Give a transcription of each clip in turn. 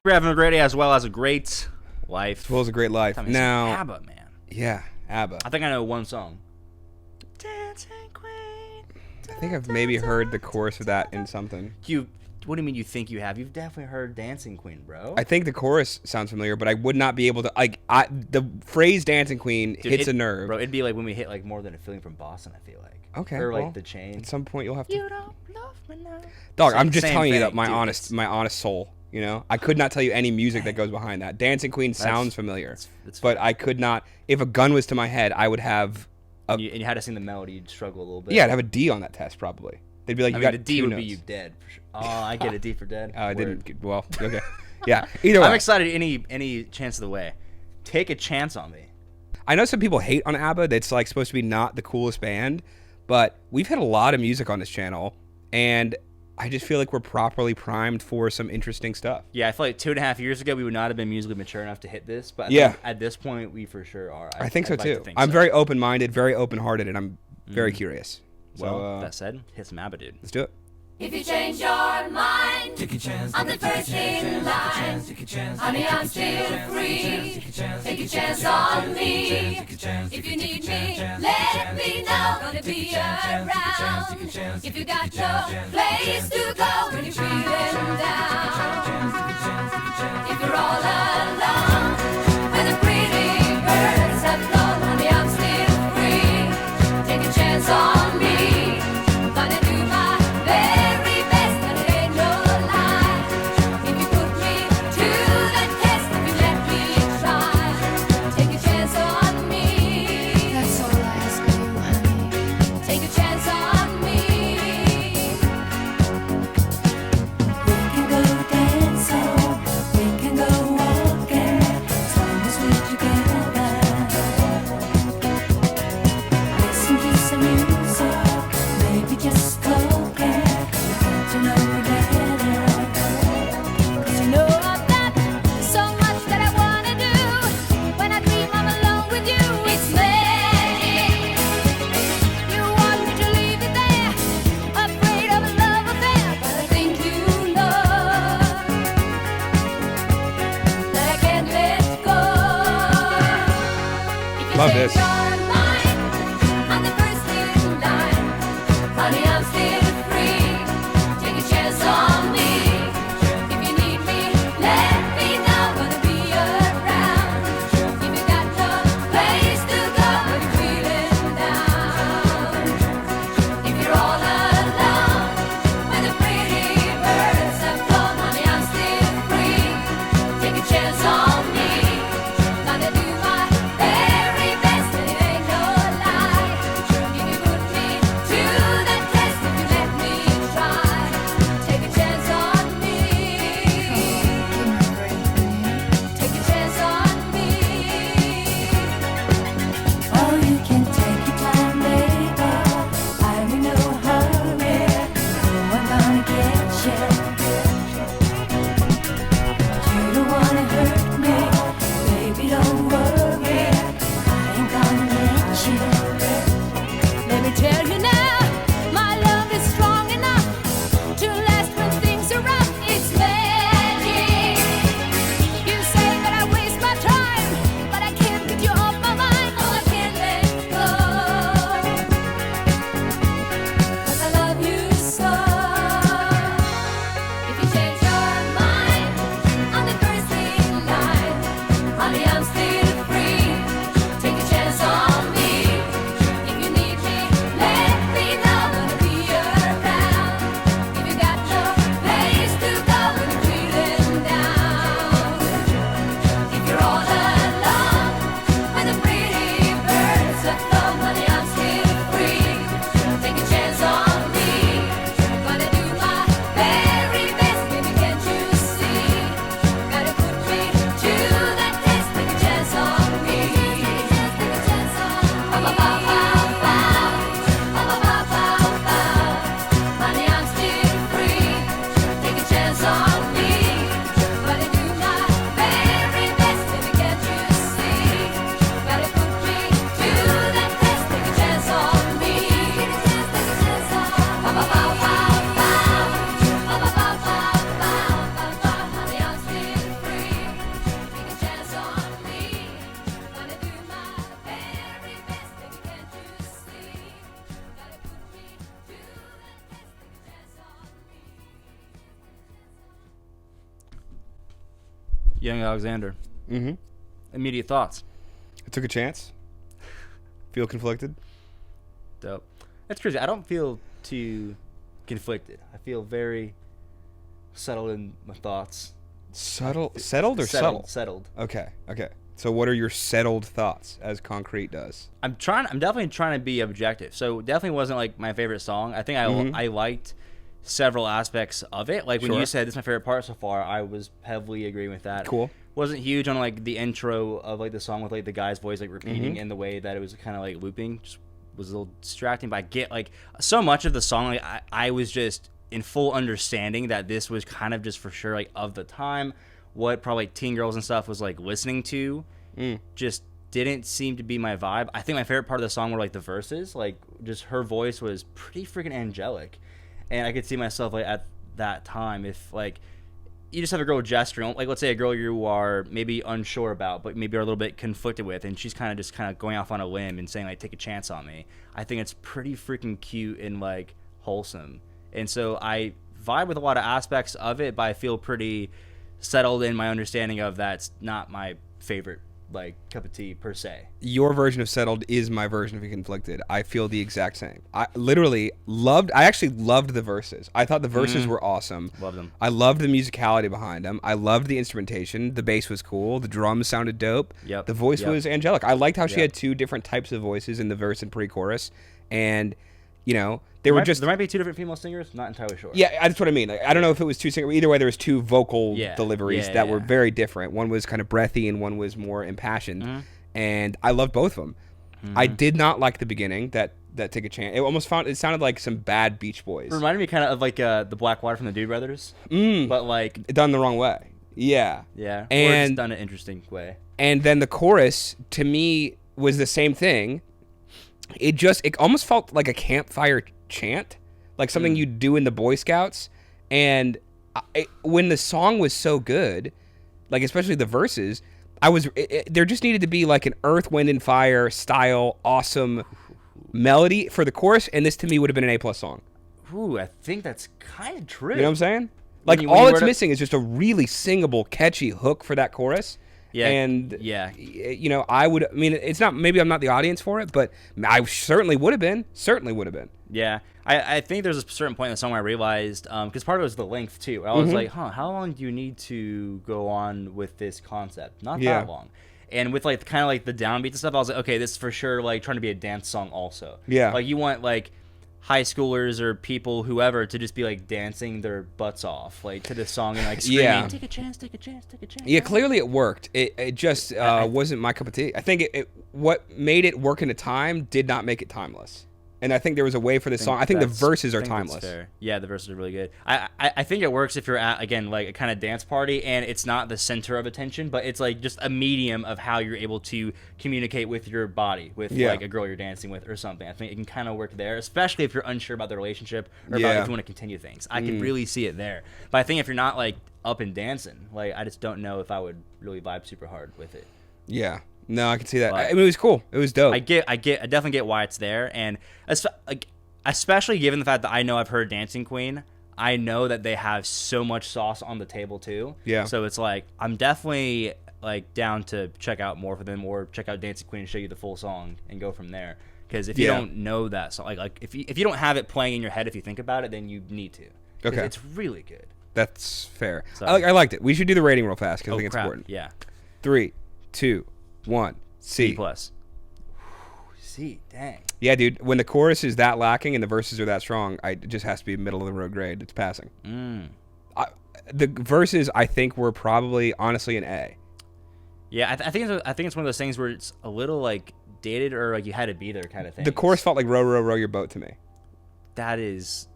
We're having a great day as well as a great life. As well as a great life. Now, ABBA, man. Yeah, ABBA. I think I know one song. Dancing Queen. I think I've maybe heard the chorus of that in something. What do you mean you think you have? You've definitely heard Dancing Queen, bro. I think the chorus sounds familiar, but I would not be able to the phrase Dancing Queen hits a nerve. Bro, it'd be like when we hit like More Than a Feeling from Boston, I feel like. Okay. Or like well, The Chain. At some point you'll have to. You don't love me now. Dog, I'm just telling you that thing, my dude, honest soul, you know? I could not tell you any music that goes behind that. Dancing Queen sounds familiar. But I could not, if a gun was to my head, I would have and you had to sing the melody, you'd struggle a little bit. Yeah, I'd have a D on that test probably. They'd be like, you got the D would notes. be you dead. For sure. Oh, I get a D for dead. I didn't. Well, okay. Yeah. Either way. I'm excited any chance of the way. Take a chance on me. I know some people hate on ABBA. That's like supposed to be not the coolest band, but we've had a lot of music on this channel, and I just feel like we're properly primed for some interesting stuff. Yeah, I feel like 2.5 years ago we would not have been musically mature enough to hit this, but I think at this point we for sure are. I think so too. I'm very open-minded, very open-hearted, and I'm very curious. Well, that said, hit some ABBA, dude. Let's do it. If you change your mind, take a chance. I'm the first in line. Honey, I'm still free. Take a chance on me. If you need me, let me know. Gonna be around. If you got no place to go when you're feeling down. If you're all alone, when the pretty birds have flown, honey, I'm still free. Take a chance on me. Gonna do my very best, and it ain't no lie. If you put me to the test, if you let me try, take a chance on me. That's all I ask of you, honey. Take a chance on me. We can go dancing, we can go walking. Young Alexander. Mm-hmm. Immediate thoughts. I took a chance. Feel conflicted? Dope. That's crazy. I don't feel too conflicted. I feel very settled in my thoughts. Settled or subtle? Settled. Okay. So what are your settled thoughts, as Concrete does? I'm definitely trying to be objective. So definitely wasn't like my favorite song. I think I liked several aspects of it. Like when you said this is my favorite part so far, I was heavily agreeing with that. Cool. Wasn't huge on like the intro of like the song with like the guy's voice like repeating in the way that it was kind of like looping. Just was a little distracting. But I get like so much of the song. Like I was just in full understanding that this was kind of just for sure like of the time. What probably like, teen girls and stuff was like listening to just didn't seem to be my vibe. I think my favorite part of the song were like the verses. Like just her voice was pretty freaking angelic, and I could see myself like at that time if like you just have a girl gesturing, like let's say a girl you are maybe unsure about but maybe are a little bit conflicted with, and she's kind of going off on a limb and saying like take a chance on me. I think it's pretty freaking cute and like wholesome, and so I vibe with a lot of aspects of it, but I feel pretty settled in my understanding of that's not my favorite like cup of tea per se. Your version of settled is my version of conflicted. I feel the exact same. I actually loved the verses. I thought the verses were awesome. Loved them. I loved the musicality behind them. I loved the instrumentation. The bass was cool. The drums sounded dope. Yep. The voice was angelic. I liked how she had two different types of voices in the verse and pre-chorus, and you know there might be two different female singers. Not entirely sure. Yeah, that's what I mean. Like, I don't know if it was two singers. Either way, there was two vocal deliveries that were very different. One was kind of breathy, and one was more impassioned. And I loved both of them. I did not like the beginning. That Take a Chance. It sounded like some bad Beach Boys. It reminded me kind of like the Black Water from the Dude Brothers, but like done the wrong way. Yeah, or and just done an interesting way. And then the chorus to me was the same thing. It almost felt like a campfire chant, like something you'd do in the Boy Scouts. And when the song was so good, like especially the verses, there just needed to be like an Earth, Wind, and Fire style awesome melody for the chorus, and this to me would have been an A+ song. Ooh, I think that's kind of true. You know what I'm saying? Like all it's missing is just a really singable, catchy hook for that chorus. Yeah, and you know, it's not. Maybe I'm not the audience for it, but I certainly would have been. Yeah, I think there's a certain point in the song where I realized, because part of it was the length too. I was like, how long do you need to go on with this concept? Not that long. And with like kind of like the downbeats and stuff, I was like, okay, this is for sure like trying to be a dance song also. Yeah, like you want like high schoolers or people, whoever, to just be like dancing their butts off like to this song and like screaming, take a chance, take a chance, take a chance. Yeah, clearly it worked. It just wasn't my cup of tea. I think what made it work in a time did not make it timeless. And I think there was a way for this song. I think the verses are timeless. Yeah, the verses are really good. I think it works if you're at, again, like a kind of dance party and it's not the center of attention, but it's like just a medium of how you're able to communicate with your body, with like a girl you're dancing with or something. I think it can kind of work there, especially if you're unsure about the relationship or about if you want to continue things. I can really see it there. But I think if you're not like up and dancing, like I just don't know if I would really vibe super hard with it. Yeah. No, I can see that. I mean, it was cool. It was dope. I definitely get why it's there, and especially given the fact that I know I've heard Dancing Queen, I know that they have so much sauce on the table too. Yeah. So it's like I'm definitely like down to check out more for them, or check out Dancing Queen and show you the full song and go from there. Because if you don't know that song, like if you don't have it playing in your head, if you think about it, then you need to. Okay. It's really good. That's fair. So, I liked it. We should do the rating real fast because I think it's important. Yeah. 3, 2, 1. C+. C, dang. Yeah, dude. When the chorus is that lacking and the verses are that strong, it just has to be middle of the road grade. It's passing. The verses, I think, were probably honestly an A. Yeah, I think it's one of those things where it's a little like dated or like you had to be there kind of thing. The chorus felt like row, row, row your boat to me. That is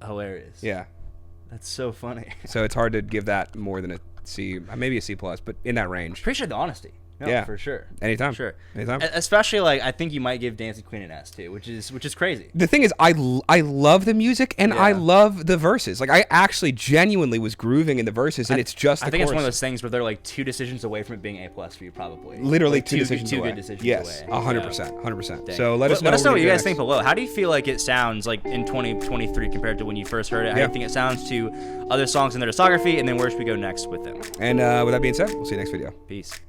hilarious. Yeah. That's so funny. So it's hard to give that more than a C, maybe a C+, but in that range. Appreciate the honesty. No, Yeah. for sure. Anytime. Sure. Anytime. Especially like I think you might give Dancing Queen an S too, which is crazy. The thing is, I love the music and I Yeah. love the verses. Like I actually genuinely was grooving in the verses, and it's just. I the think it's one of chorus. those things where they're like 2 decisions away from it being A+ for you, probably. Literally like two decisions two away. good decisions yes, away. 100%, 100%. Dang. So let us know. Let us know what you guys next. think below. How do you feel like it sounds like in 2023 compared to when you first heard it? How do Yeah. you think it sounds to other songs in their discography? And then where should we go next with them? And with that being said, we'll see you next video. Peace.